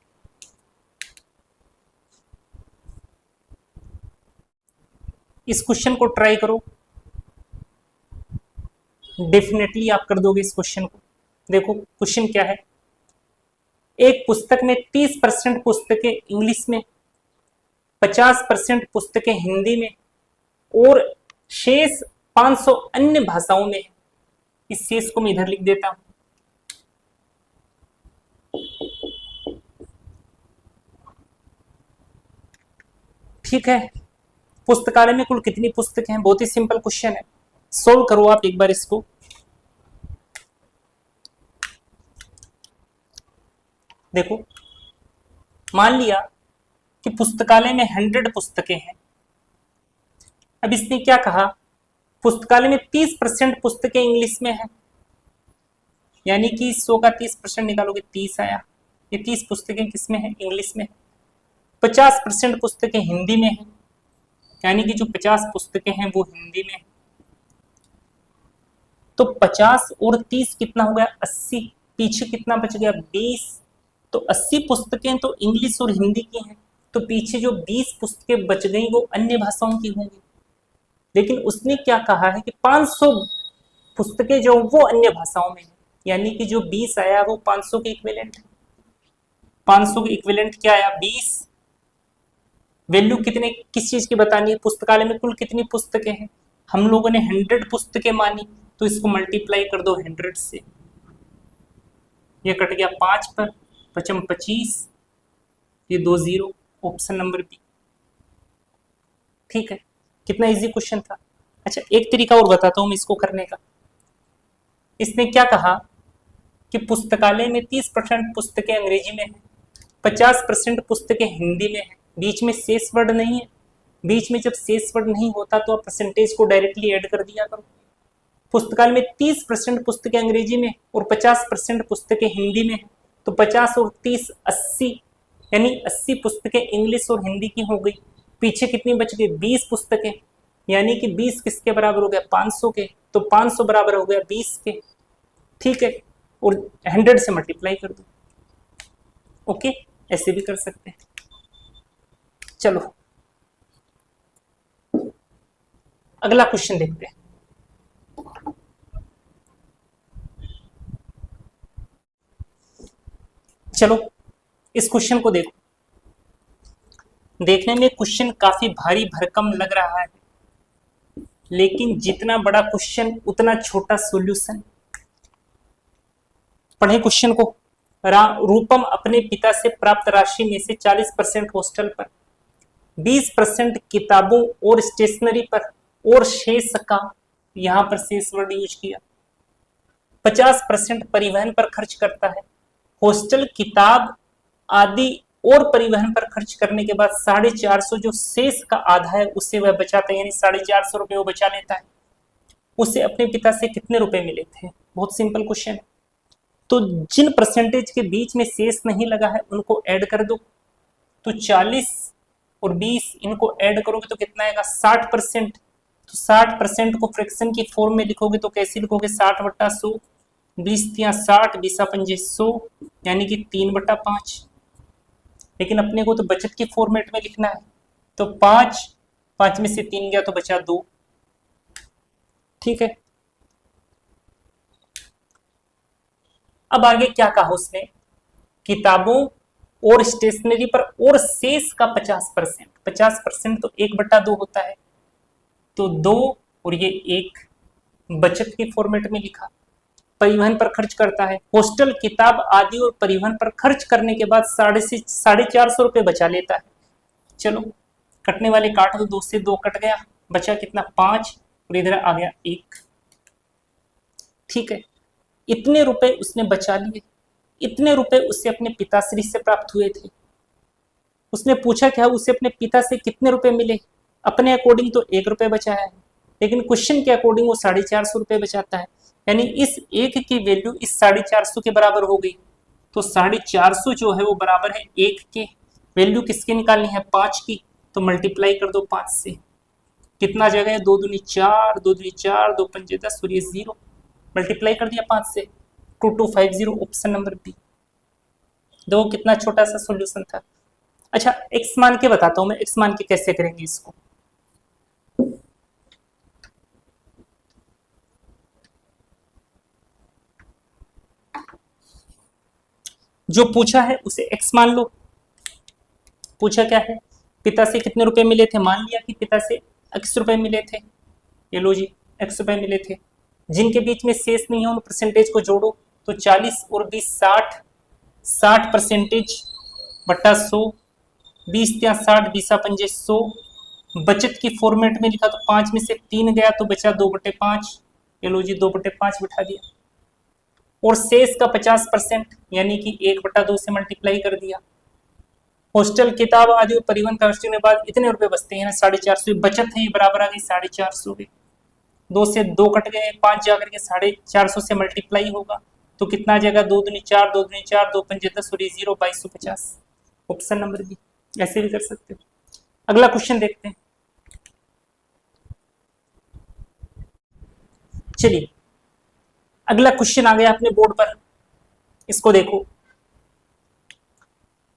इस क्वेश्चन को ट्राई करो, डेफिनेटली आप कर दोगे इस क्वेश्चन को। देखो क्वेश्चन क्या है, एक पुस्तक में 30% पुस्तकें इंग्लिश में, 50% पुस्तकें हिंदी में, और शेष 500 अन्य भाषाओं में है। इस शेष को मैं इधर लिख देता हूं, ठीक है। पुस्तकालय में कुल कितनी पुस्तकें हैं, बहुत ही सिंपल क्वेश्चन है, सोल्व करो आप एक बार इसको। देखो मान लिया कि पुस्तकालय में 100 पुस्तकें हैं, अब इसने क्या कहा पुस्तकालय में 30% पुस्तकें इंग्लिश में हैं, यानी कि 100 का 30% निकालोगे 30 आया, ये 30 पुस्तकें किस में है इंग्लिश में। 50% पुस्तकें हिंदी में हैं, यानी कि जो 50 पुस्तकें हैं वो हिंदी में है, तो 50 और 30 कितना हो गया 80, पीछे कितना बच गया 20, तो 80 पुस्तकें तो इंग्लिश और हिंदी की हैं, तो पीछे जो 20 पुस्तकें बच गई वो अन्य भाषाओं की होंगी। लेकिन उसने क्या कहा है कि 500 पुस्तकें जो वो अन्य भाषाओं में है, यानी कि जो 20 आया वो 500 के इक्विवेलेंट है। 500 के इक्विवेलेंट क्या आया 20, वैल्यू कितने किस चीज की बतानी है, पुस्तकालय में कुल कितनी पुस्तकें हैं, हम लोगों ने 100 पुस्तकें मानी, तो इसको मल्टीप्लाई कर दो 100 से, ये कट गया 5 पर, 5 25, ये 2 0, ऑप्शन नंबर बी, ठीक है। कितना इजी क्वेश्चन था। अच्छा एक तरीका और बताता हूं मैं इसको करने का। इसने क्या कहा कि पुस्तकालय में 30% पुस्तकें अंग्रेजी में है, 50% पुस्तकें हिंदी में है, बीच में शेष वर्ड नहीं है, बीच में जब शेष वर्ड नहीं होता तो आप परसेंटेज को डायरेक्टली ऐड कर दिया करो। पुस्तकालय में 30% पुस्तकें अंग्रेजी में और 50% पुस्तकें हिंदी में है, तो 50 और 30 80, यानी 80 पुस्तकें इंग्लिश और हिंदी की हो गई, पीछे कितनी बच गई 20 पुस्तकें, यानी कि 20 किसके बराबर हो गया 500 के, तो 500 बराबर हो गया 20 के, ठीक है, और 100 से मल्टीप्लाई कर दो, ओके ऐसे भी कर सकते हैं। चलो अगला क्वेश्चन देखते हैं। चलो इस क्वेश्चन को देखो। देखने में क्वेश्चन काफी भारी भरकम लग रहा है, लेकिन जितना बड़ा क्वेश्चन उतना छोटा सॉल्यूशन। पढ़े क्वेश्चन को। रूपम अपने पिता से प्राप्त राशि में से 40% हॉस्टल पर, 20% किताबों और स्टेशनरी पर और शेष का, यहां पर शेष वर्ड यूज किया, 50% परिवहन पर खर्च करता है। हॉस्टल, किताब आदि और परिवहन पर खर्च करने के बाद 450 जो शेष का आधा है उससे वह बचाता है, यानी 450 रुपए वो बचा लेता है। उसे अपने पिता से कितने रुपए मिले थे? बहुत सिंपल क्वेश्चन है। तो जिन परसेंटेज के बीच में शेष नहीं लगा है उनको ऐड कर दो। तो 40 और 20 इनको ऐड करोगे तो कितना आएगा? 60%। तो 60% को फ्रैक्शन की फॉर्म में लिखोगे तो कैसे लिखोगे? 60/100, 20 × 60, 20 × 100, यानी कि 3/5। लेकिन अपने को तो बचत की फॉर्मेट में लिखना है, तो 5 में से 3 गया तो बचा 2। ठीक है, अब आगे क्या कहा उसने? किताबों और स्टेशनरी पर और शेष का 50%। 50% तो 1/2 होता है, तो 2 और ये 1 बचत के फॉर्मेट में लिखा। परिवहन पर खर्च करता है, हॉस्टल, किताब आदि और परिवहन पर खर्च करने के बाद 450 रुपए बचा लेता है। चलो कटने वाले काट दो, 2 से 2 कट गया, बचा कितना? 5 और इधर आ गया 1। ठीक है, इतने रुपए उसने बचा लिए। इतने रुपए उससे अपने पिताश्री से प्राप्त हुए थे। उसने पूछा क्या उसे अपने पिता से कितने रुपए मिले? अपने अकॉर्डिंग तो 1 रुपए बचाया है, लेकिन क्वेश्चन के अकॉर्डिंग वो 450 रुपए बचाता है, यानी इस 1 की वैल्यू इस 450 के बराबर हो गई। तो 450 जो है वो बराबर है 1 के। वैल्यू किसके निकालनी है? 5 की। तो मल्टीप्लाई कर दो 5 से, कितना जगह है? 2 दूनी 4, 2 दूनी 4, 2 पंजे 10 और ये 0। मल्टीप्लाई कर दिया 5 से, 2250, ऑप्शन नंबर बी। देखो कितना छोटा सा सॉल्यूशन था। अच्छा, एक्स मान के बताता हूं मैं, एक्स मान के कैसे करेंगे इसको। जो पूछा है उसे एक्स मान लो। पूछा क्या है? पिता से कितने रुपए मिले थे? मान लिया कि पिता से x रुपए मिले थे। ये लो जी, x रुपए मिले थे। जिनके बीच में शेष नहीं है उन परसेंटेज को जोड़ो, तो 40 और 20 60, 60%/100, 20 × 60, 20 × 100। बचत की फॉर्मेट में लिखा तो 5 में से 3 गया तो बचा 2/5। ये लो जी, 2/5 बिठा दिया। और शेष का 50%, यानी कि 1/2 से मल्टीप्लाई कर दिया। हॉस्टल, किताब आदि और परिवहन खर्च के बाद इतने रुपए बचते हैं, 450 बचत है, ये बराबर आ गई 450 के। 2 से 2 कट गए, 5 जाकर के 450 से मल्टीप्लाई होगा तो कितना आ जाएगा? 2 दूनी 4, 2 दूनी 4, 2 पंजे 10 और 0, 2250। Option number B. ऐसे भी कर सकते हो। अगला क्वेश्चन देखते हैं। चलिए अगला क्वेश्चन आ गया अपने बोर्ड पर, इसको देखो।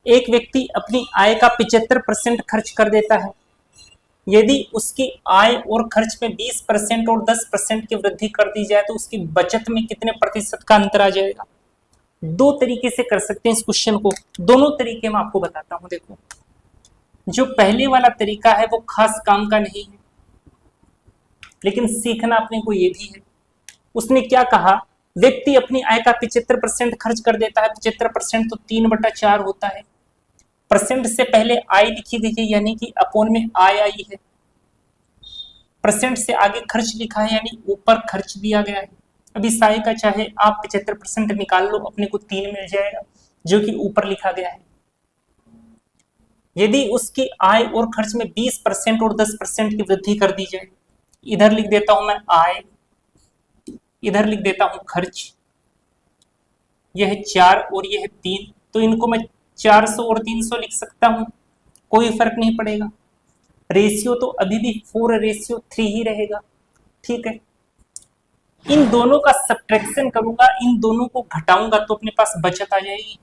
एक व्यक्ति अपनी आय का 75% खर्च कर देता है। यदि उसकी आय और खर्च में 20% और 10% की वृद्धि कर दी जाए तो उसकी बचत में कितने प्रतिशत का अंतर आ जाएगा? 2 तरीके से कर सकते हैं इस क्वेश्चन को। दोनों तरीके मैं आपको बताता हूं। देखो, जो पहले वाला तरीका है वो खास काम का नहीं है, लेकिन सीखना अपने को ये भी है। उसने क्या कहा? व्यक्ति अपनी आय का 75% खर्च कर देता है। 75% तो 3/4 होता है। परसेंट से पहले आय लिखी गई है, यानी कि अपॉन में आय आई है। परसेंट से आगे खर्च लिखा है, यानी ऊपर खर्च दिया गया है। अब इस आय का चाहे आप 75% निकाल लो, अपने को 3 मिल जाएगा, जो कि ऊपर लिखा गया है। यदि उसकी आय और खर्च में 20% और 10% की वृद्धि कर दी जाए, इधर लिख देता हूं मैं आय, इधर लिख देता हूं खर्च। यह है 4 और यह है 3, तो इनको मैं 400 और 300 लिख सकता हूं, कोई फर्क नहीं पड़ेगा। रेशियो तो अभी भी 4:3 ही रहेगा। ठीक है, इन दोनों का सब्ट्रैक्शन करूंगा, इन दोनों को घटाऊंगा तो अपने पास बचत आ जाएगी।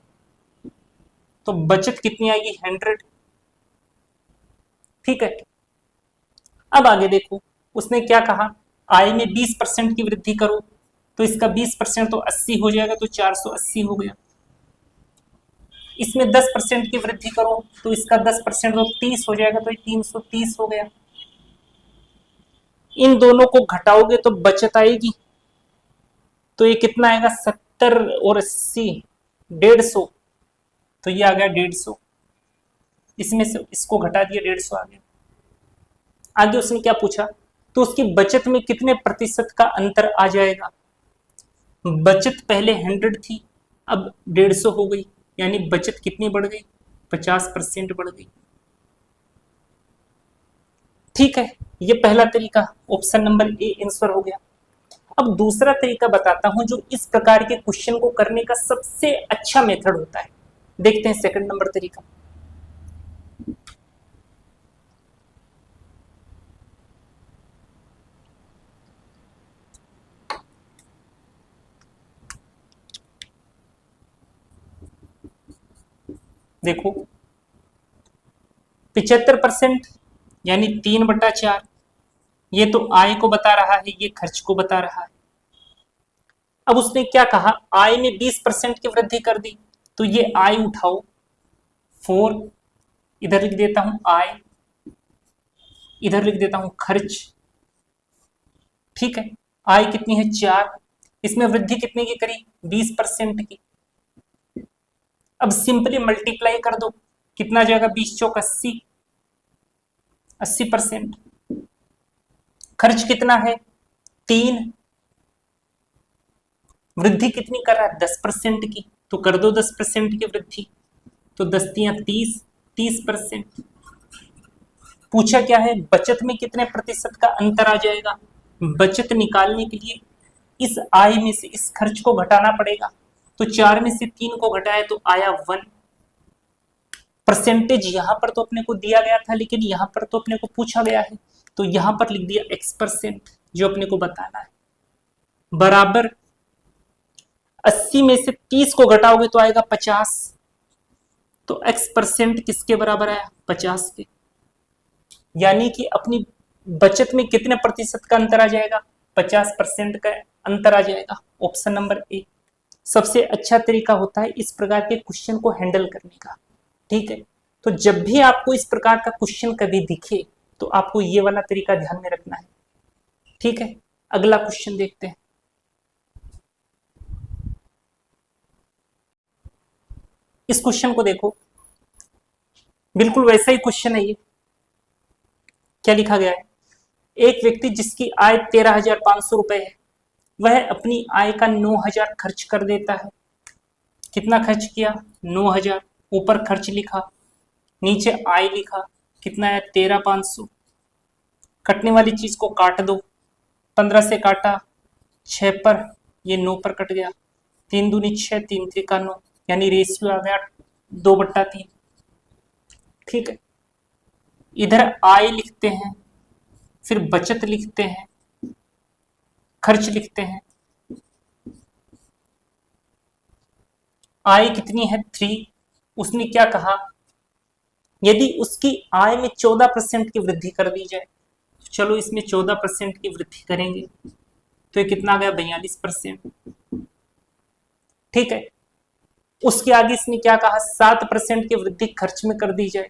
तो बचत कितनी आएगी? 100। ठीक है, अब आगे देखो, उसने क्या कहा? आय में 20% की वृद्धि करो, तो इसका 20% तो 80 हो जाएगा, तो 480 हो गया। इसमें 10% की वृद्धि करो तो इसका 10% तो 30 हो जाएगा, तो ये 330 हो गया। इन दोनों को घटाओगे तो बचत आएगी, तो ये कितना आएगा 70 और 80 150, तो ये आ गया 150। इसमें से इसको घटा दिया, 150 आ गया। आगे उसने क्या पूछा, तो उसकी बचत में कितने प्रतिशत का अंतर आ जाएगा। बचत पहले 100 थी, अब 150 हो गई, यानी बचत कितनी बढ़ गई, 50% बढ़ गई। ठीक है, ये पहला तरीका, ऑप्शन नंबर ए आंसर हो गया। अब दूसरा तरीका बताता हूं जो इस प्रकार के क्वेश्चन को करने का सबसे अच्छा मेथड होता है। देखते हैं सेकंड नंबर तरीका। देखो 75% यानी 3/4, ये तो आय को बता रहा है, ये खर्च को बता रहा है। अब उसने क्या कहा, आय में 20% की वृद्धि कर दी, तो ये आय उठाओ 4, इधर लिख देता हूं आय, इधर लिख देता हूं खर्च। ठीक है, आय कितनी है 4, इसमें वृद्धि कितने की करी 20% की। अब सिंपली मल्टीप्लाई कर दो, कितना जाएगा 20 चौक 80, 80%। खर्च कितना है 3, वृद्धि कितनी कर रहा है 10% की, तो कर दो 10% की वृद्धि, तो 10 तियां 30, 30%। पूछा क्या है, बचत में कितने प्रतिशत का अंतर आ जाएगा। बचत निकालने के लिए इस आय में से इस खर्च को घटाना पड़ेगा, तो 4 में से 3 को घटाए तो आया 1। परसेंटेज यहां पर तो अपने को दिया गया था, लेकिन यहां पर तो अपने को पूछा गया है, तो यहां पर लिख दिया x%, जो अपने को बताना है, बराबर 80 में से 30 को घटाओगे तो आएगा 50, तो x% किसके बराबर आया 50 के। यानी कि अपनी बचत में कितने प्रतिशत का अंतर आ जाएगा, 50% का अंतर आ जाएगा। ऑप्शन नंबर ए सबसे अच्छा तरीका होता है इस प्रकार के क्वेश्चन को हैंडल करने का। ठीक है, तो जब भी आपको इस प्रकार का क्वेश्चन कभी दिखे तो आपको ये वाला तरीका ध्यान में रखना है। ठीक है, अगला क्वेश्चन देखते हैं। इस क्वेश्चन को देखो, बिल्कुल वैसा ही क्वेश्चन है ये। क्या लिखा गया है, एक व्यक्ति जिसकी आय 13,500 रुपए है, वह अपनी आय का 9,000 खर्च कर देता है। कितना खर्च किया 9,000, ऊपर खर्च लिखा, नीचे आय लिखा, कितना है 13,500। कटने वाली चीज को काट दो, 15 से काटा 6 पर, ये 9 पर कट गया, 3 दूनी 6, 3 त्रिका 9, यानी रेशियो आ गया 2/3। ठीक है, इधर आय लिखते हैं, फिर बचत लिखते हैं, खर्च लिखते हैं। आय कितनी है 3, उसने क्या कहा, यदि उसकी आय में 14% की वृद्धि कर दी जाए, चलो इसमें 14% की वृद्धि करेंगे, तो ये कितना आ गया 42%। ठीक है, उसके आगे इसने क्या कहा, 7% की वृद्धि खर्च में कर दी जाए।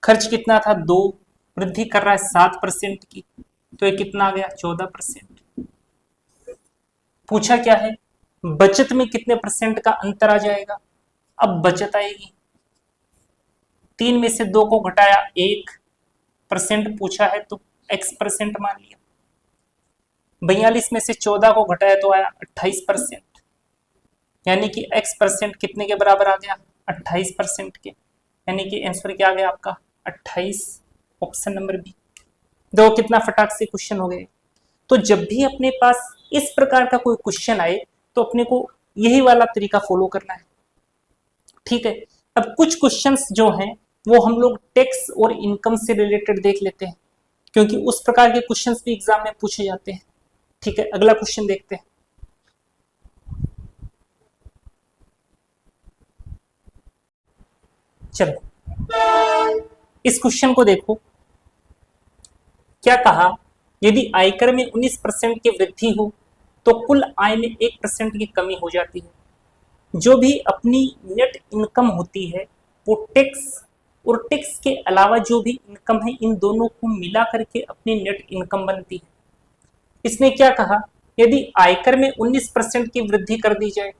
खर्च कितना था 2, वृद्धि कर रहा है 7% की, तो ये कितना आ गया 14%। पूछा क्या है, बचत में कितने परसेंट का अंतर आ जाएगा। अब बचत आएगी, 3 में से 2 को घटाया 1% पूछा है, तो x% मान लिया। 42 में से 14 को घटाया तो आया 28%, यानी कि x% कितने के बराबर आ गया 28% के, यानी कि आंसर क्या आ गया आपका 28, ऑप्शन नंबर बी। देखो कितना फटाक से क्वेश्चन हो गए। तो जब भी अपने पास इस प्रकार का कोई क्वेश्चन आए तो अपने को यही वाला तरीका फॉलो करना है। ठीक है, अब कुछ क्वेश्चंस जो हैं वो हम लोग टैक्स और इनकम से रिलेटेड देख लेते हैं, क्योंकि उस प्रकार के क्वेश्चंस भी एग्जाम में पूछे जाते हैं। ठीक है, अगला क्वेश्चन देखते हैं। चलो इस क्वेश्चन को देखो, क्या कहा, यदि आयकर में 19% की वृद्धि हो तो कुल आय में 1% की कमी हो जाती है। जो भी अपनी नेट इनकम होती है वो टैक्स और टैक्स के अलावा जो भी इनकम है इन दोनों को मिला करके अपनी नेट इनकम बनती है। इसने क्या कहा, यदि आयकर में 19% की वृद्धि कर दी जाए,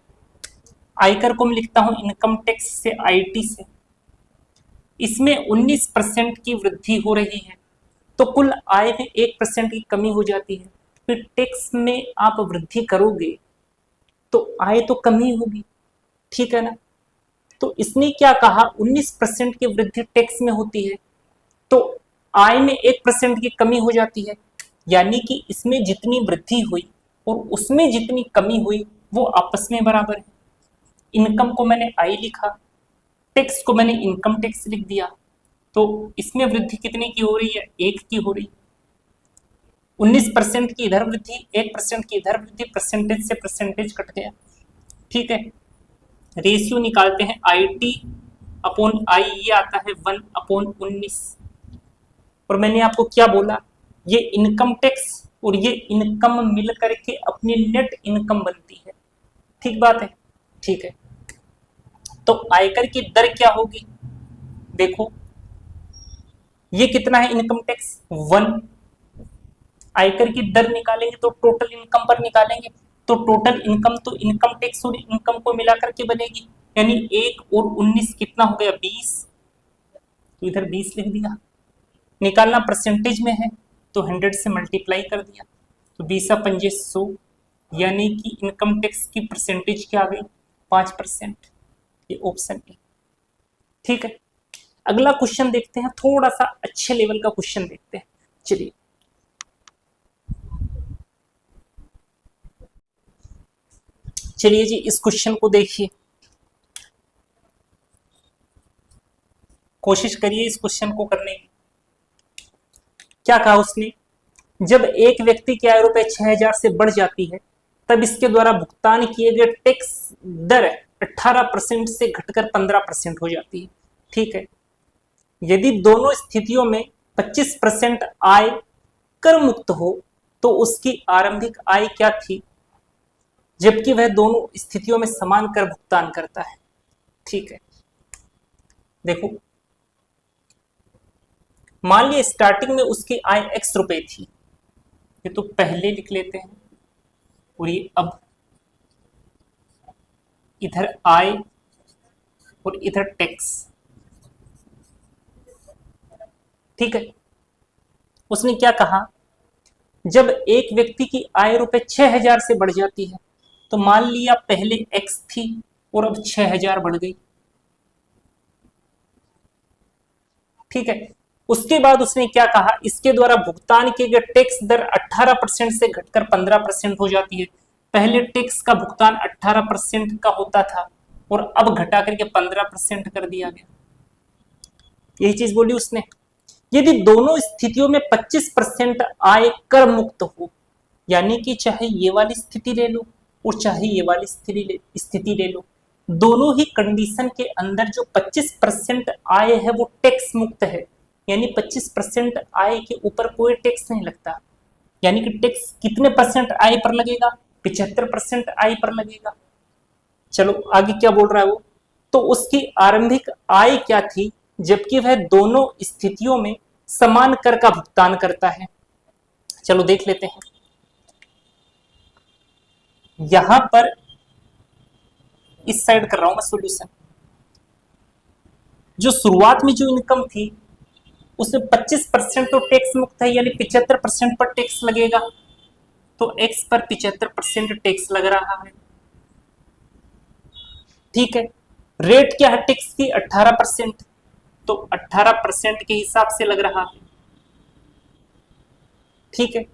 आयकर को मैं लिखता हूं इनकम टैक्स से, आईटी से, इसमें 19% की वृद्धि हो रही है तो कुल आय में 1% की कमी हो जाती है। फिर टैक्स में आप वृद्धि करोगे तो आय तो कमी होगी, ठीक है ना। तो इसने क्या कहा, 19% की वृद्धि टैक्स में होती है तो आय में 1% की कमी हो जाती है, यानी कि इसमें जितनी वृद्धि हुई और उसमें जितनी कमी हुई वो आपस में बराबर है। इनकम को मैंने आई लिखा, टैक्स को मैंने इनकम टैक्स लिख दिया, तो इसमें वृद्धि कितने की हो रही है, 1 की हो रही। 19% की इधर वृद्धि, 1% की इधर वृद्धि, परसेंटेज से परसेंटेज कट गया, ठीक है। रेशियो निकालते हैं, IT अपॉन आई ये आता है 1/19। और मैंने आपको क्या बोला, ये इनकम टैक्स और ये इनकम मिल करके अपनी नेट इनकम बनती है, ठीक बात है, ठीक है। तो आयकर की दर क्या होगी, देखो ये कितना है इनकम टैक्स 1, आयकर की दर निकालेंगे तो टोटल इनकम पर निकालेंगे, तो टोटल इनकम तो इनकम टैक्स और इनकम को मिला करके बनेगी, यानी 1 और 19 कितना हो गया 20, तो इधर 20 लिख दिया। निकालना परसेंटेज में है तो 100 से मल्टीप्लाई कर दिया, तो 20 100, यानी कि इनकम टैक्स की परसेंटेज क्या आ गई 5%, ये ऑप्शन ए, ठीक है। अगला क्वेश्चन देखते हैं, थोड़ा सा अच्छे लेवल का क्वेश्चन देखते हैं, चलिए। चलिए जी इस क्वेश्चन को देखिए, कोशिश करिए इस क्वेश्चन को करने की। क्या कहा उसने, जब एक व्यक्ति की आय रुपए 6000 से बढ़ जाती है तब इसके द्वारा भुगतान किए गए टैक्स दर 18% से घटकर 15% हो जाती है, ठीक है। यदि दोनों स्थितियों में 25% आय कर मुक्त हो तो उसकी आरंभिक आय क्या थी, जबकि वह दोनों स्थितियों में समान कर भुगतान करता है, ठीक है। देखो मान लिया स्टार्टिंग में उसकी आय x रुपए थी, ये तो पहले लिख लेते हैं, और ये अब इधर आय और इधर टैक्स, ठीक है। उसने क्या कहा, जब एक व्यक्ति की आय रुपए 6000 से बढ़ जाती है तो मान लिया पहले x थी और अब 6000 बढ़ गई, ठीक है। उसके बाद उसने क्या कहा, इसके द्वारा भुगतान किए गए टैक्स दर 18% से घटकर 15% हो जाती है। पहले टैक्स का भुगतान 18% का होता था और अब घटा करके 15% कर दिया गया, यही चीज बोली उसने। यदि दोनों स्थितियों में 25% आय कर मुक्त हो, यानी कि चाहे ये वाली स्थिति ले लो और चाहे ये वाली स्थिति ले लो, दोनों ही कंडीशन के अंदर जो 25% आय है वो टैक्स मुक्त है, यानी 25% आय के ऊपर कोई टैक्स नहीं लगता, यानी कि टैक्स कितने परसेंट आय पर लगेगा, 75% आय पर लगेगा। चलो आगे क्या बोल रहा है वो, तो उसकी आरंभिक आय क्या थी जबकि वह दोनों स्थितियों में समान कर का भुगतान करता है। चलो देख लेते हैं, यहां पर इस साइड कर रहा हूं मैं सॉल्यूशन। जो शुरुआत में जो इनकम थी उसमें 25% तो टैक्स मुक्त है, यानी 75% पर टैक्स लगेगा, तो x पर 75% टैक्स लग रहा है, ठीक है। रेट क्या है टैक्स की 18%, तो 18% के हिसाब से लग रहा है, ठीक है।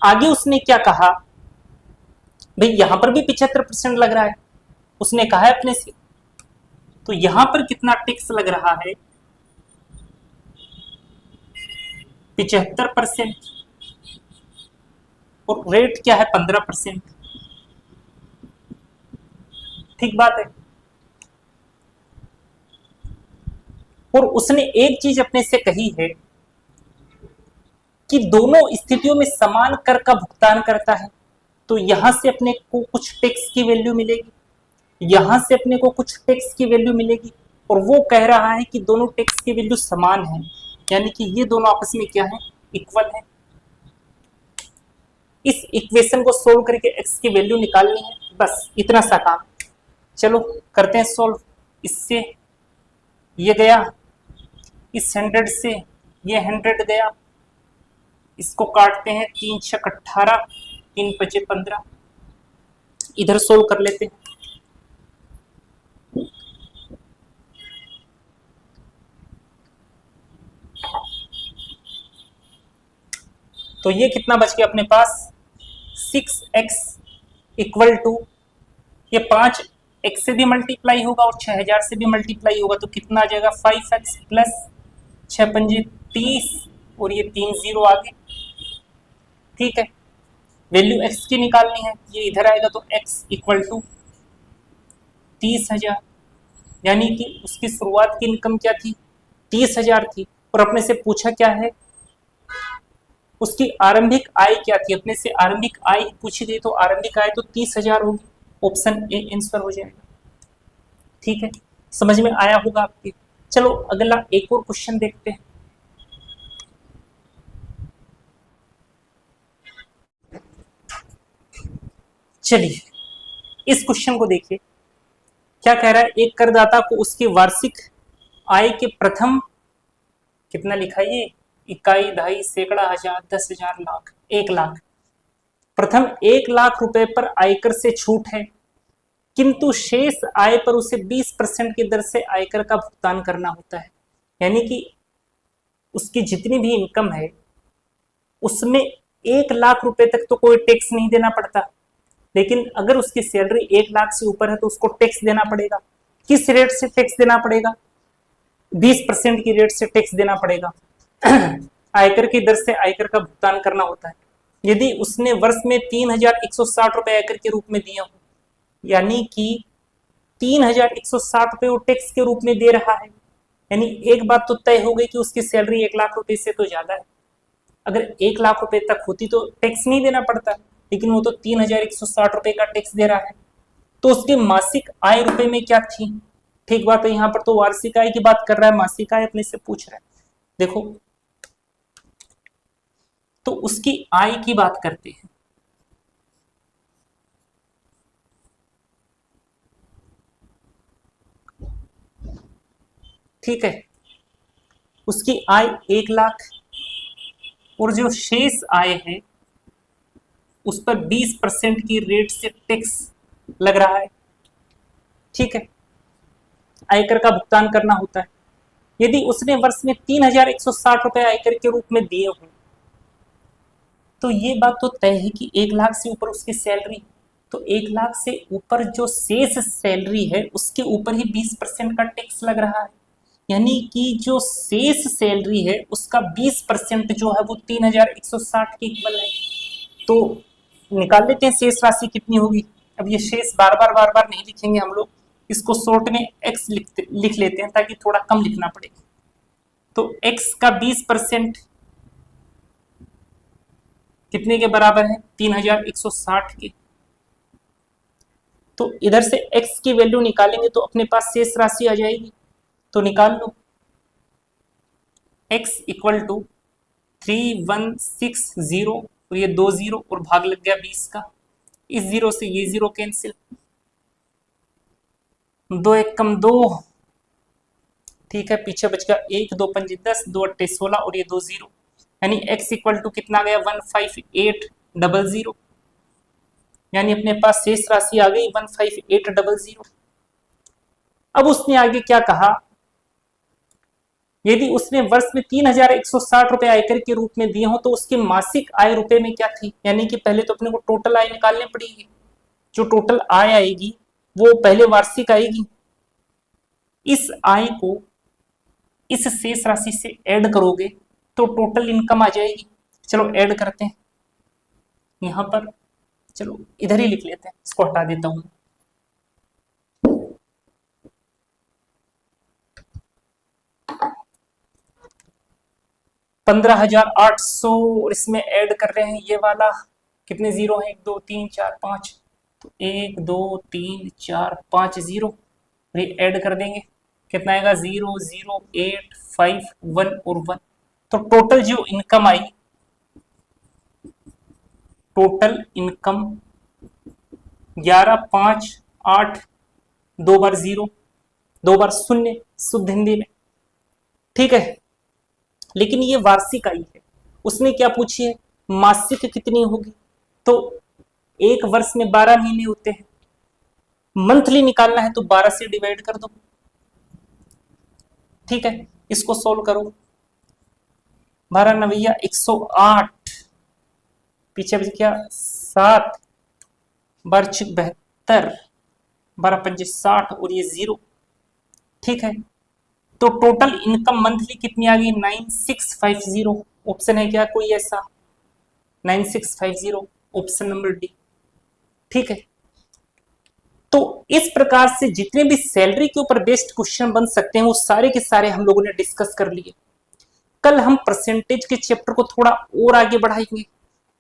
आगे उसने क्या कहा, भाई यहां पर भी 75% लग रहा है, उसने कहा है अपने से, तो यहां पर कितना टैक्स लग रहा है 75%, और रेट क्या है 15%, ठीक बात है। और उसने एक चीज अपने से कही है कि दोनों स्थितियों में समान कर का भुगतान करता है, तो यहां से अपने को कुछ टैक्स की वैल्यू मिलेगी, यहां से अपने को कुछ टैक्स की वैल्यू मिलेगी और वो कह रहा है कि दोनों टैक्स की वैल्यू समान है, यानी कि ये दोनों आपस में क्या है, इक्वल है। इस इक्वेशन को सोल्व करके एक्स की वैल्यू निकालनी है, बस इतना सा काम। चलो करते हैं सोल्व। इससे ये गया, इस 100 से ये 100 गया, इसको काटते हैं, 3 छक 18, 3 पचे 15, इधर सोल्व कर लेते हैं। तो ये कितना बच गया अपने पास, 6x इक्वल टू, ये 5x से भी मल्टीप्लाई होगा और 6000 से भी मल्टीप्लाई होगा, तो कितना आ जाएगा, 5x प्लस 6 पंजे 30 और ये 3 जीरो आगे। ठीक है, वैल्यू x की निकालनी है, ये इधर आएगा तो x इक्वल टू 30,000, यानी कि उसकी शुरुआत की इनकम क्या थी, 30,000 थी, और अपने से पूछा क्या है, उसकी आरंभिक आय क्या थी, अपने से आरंभिक आय पूछी गई, तो आरंभिक आय तो 30,000 होगी, ऑप्शन ए आंसर हो जाएगा। ठीक है, समझ में आया होगा आपके। चलो अगला एक और क्वेश्चन देखते हैं। चलिए इस क्वेश्चन को देखिए, क्या कह रहा है, एक करदाता को उसकी वार्षिक आय के प्रथम, कितना लिखा है ये, इकाई, दहाई, सैकड़ा, हजार, 10,000, लाख, 1,00,000, प्रथम 1,00,000 रुपए पर आयकर से छूट है, किंतु शेष आय पर उसे 20% की दर से आयकर का भुगतान करना होता है। यानी कि उसकी जितनी भी इनकम है उसमें 1,00,000 रुपए तक तो कोई टैक्स नहीं देना पड़ता, लेकिन अगर उसकी सैलरी 1,00,000 से ऊपर है तो उसको टैक्स देना पड़ेगा। किस रेट से टैक्स देना पड़ेगा, 20% की रेट से टैक्स देना पड़ेगा। आयकर की दर से आयकर का भुगतान करना होता है। यदि उसने वर्ष में 3,160 रुपए आयकर के रूप में दिए हो, यानी कि 3,160 रुपए वो टैक्स के रूप में दे रहा है, यानी एक बात तो तय हो गई कि उसकी सैलरी 1,00,000 रुपए से तो ज्यादा है। अगर 1,00,000 रुपए तक होती तो टैक्स नहीं देना पड़ता, लेकिन वो तो 3,160 रुपए का टैक्स दे रहा है। तो उसकी मासिक आय रुपए में क्या थी, ठीक बात है, यहाँ पर तो वार्षिक आय की बात कर रहा है, मासिक आय अपने से पूछ रहा है। देखो तो उसकी आय की बात करते हैं। ठीक है, उसकी आय 1,00,000 और जो शेष आय है उस पर 20% की रेट से टैक्स लग रहा है। ठीक है, आयकर का भुगतान करना होता है। यदि उसने वर्ष में 3,160 रुपए आयकर के रूप में दिए हों, तो ये बात तो तय है कि 1,00,000 से ऊपर उसकी सैलरी, तो 1,00,000 से ऊपर जो शेष सैलरी है उसके ऊपर ही 20% का टैक्स लग रहा है। यानी कि जो शेष सैलरी है उसका 20% जो है वो 3,160 के इक्वल है। तो निकाल लेते हैं शेष राशि कितनी होगी। अब ये शेष बार बार नहीं लिखेंगे हम लोग, इसको शॉर्ट में x लिख लेते हैं ताकि थोड़ा कम लिखना पड़े। तो x का 20% कितने के बराबर है, 3,160 के। तो इधर से x की वैल्यू निकालेंगे तो अपने पास शेष राशि आ जाएगी, तो निकाल लो। x इक्वल टू 3,160 और ये 2 जीरो और भाग लग गया 20 का, इस जीरो से ये जीरो कैंसिल, 2 एक कम 2, ठीक है, पीछे बच गया 1, 2 पंजे 10, 2 अट्ठे 16 और ये 2 जीरो, यानी x इक्वल टू कितना गया 15800, यानी अपने पास शेष राशि आ गई 15800। अब उसने आगे क्या कहा, यदि उसने वर्ष में 3,160 रुपए आयकर के रूप में दिए हो तो उसकी मासिक आय रुपए में क्या थी। यानी कि पहले तो अपने को टोटल आय निकालनी पड़ेगी, जो टोटल आय आएगी वो पहले वार्षिक आएगी, इस आय को इस शेष राशि से ऐड करोगे तो टोटल इनकम आ जाएगी। चलो ऐड करते हैं यहां पर, चलो इधर ही लिख लेते हैं, इसको हटा देता हूं। पंद्रह 15,800 और इसमें ऐड कर रहे हैं ये वाला, कितने जीरो हैं, 1 2 3 4 5, तो 1 2 3 4 5 0, ये ऐड कर देंगे, कितना आएगा 0 0 8 5 1 और 1। तो टोटल जो इनकम आई, टोटल इनकम 11 5 8, 2 बार 0, 2 बार 0, शुद्ध हिंदी में, ठीक है। लेकिन ये वार्षिक आई है, उसने क्या पूछी है, मासिक कितनी होगी। तो एक वर्ष में 12 महीने होते हैं, मंथली निकालना है तो 12 से डिवाइड कर दो, ठीक है। इसको सोल्व करो, 12 नवैया 108, पीछे बच गया 7, 12 छक 72, 12 पंजे 60 और ये 0, ठीक है। तो टोटल इनकम मंथली कितनी आ गई 9650, ऑप्शन है क्या कोई ऐसा, 9650, ऑप्शन नंबर डी, ठीक है। तो इस प्रकार से जितने भी सैलरी के ऊपर बेस्ड क्वेश्चन बन सकते हैं वो सारे के सारे हम लोगों ने डिस्कस कर लिए। कल हम परसेंटेज के चैप्टर को थोड़ा और आगे बढ़ाएंगे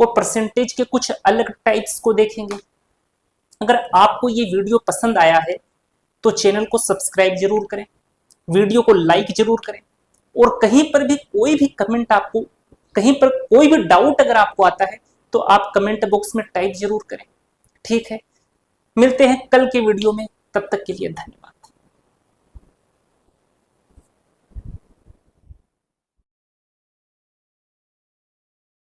और परसेंटेज के कुछ अलग टाइप्स को देखेंगे। अगर आपको ये वीडियो पसंद आया है तो चैनल को सब्सक्राइब जरूर करें, वीडियो को लाइक जरूर करें, और कहीं पर भी कोई भी कमेंट आपको, कहीं पर कोई भी डाउट अगर आपको आता है तो आप कमेंट बॉक्स में टाइप जरूर करें, ठीक है। मिलते हैं कल के वीडियो में, तब तक के लिए धन्यवाद।